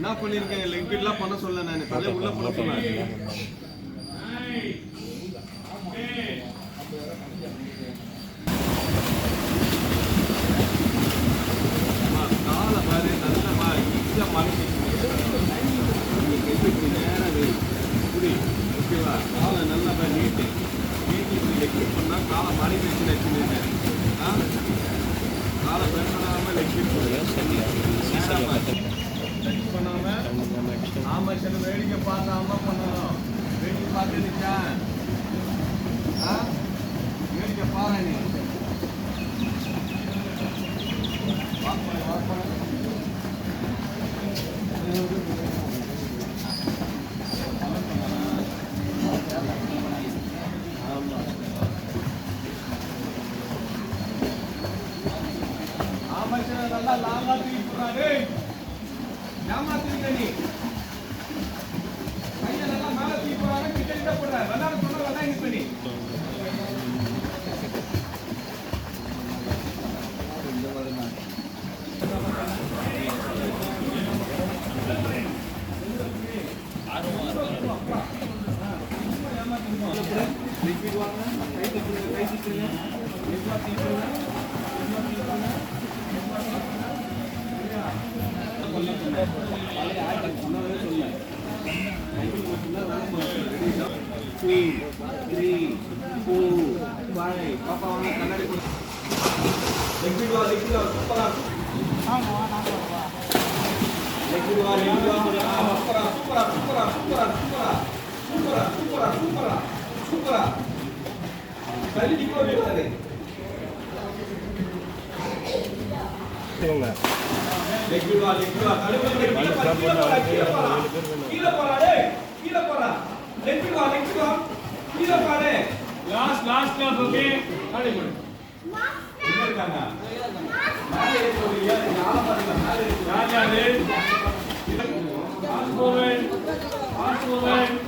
என்ன பண்ணிருக்கேன் லிக்விட்லாம் பண்ண சொல்ல நான் தலை உள்ள பண்ண சொன்னேன் காலை பாரு நல்ல ஈஸியா மறைச்சு நேரம் புடி ஓகேவா காலை நல்லா பாரு நீட்டு லிக்விட் பண்ணா காலை மறைச்சு வச்சுன்னு காலை பெருமானாம லிக்விட் பண்ணாம ஆமா சில வேடிக்கை பார்க்காம பண்ணணும் வேடிக்கை பார்த்துச்சா வேடிக்கை பாரு நீ நல்லா லாங்கா தூக்கி போடுறாரு ஏமாத்திருக்க நீ கையை நல்லா மேல தூக்கி போடுறாரு கிட்ட போடுற வெள்ளாட சொன்ன வெள்ளா யூஸ் பண்ணி லிக்விட் வாங்க கை தட்டுங்க Last class, okay? Ready, good. Fast movement.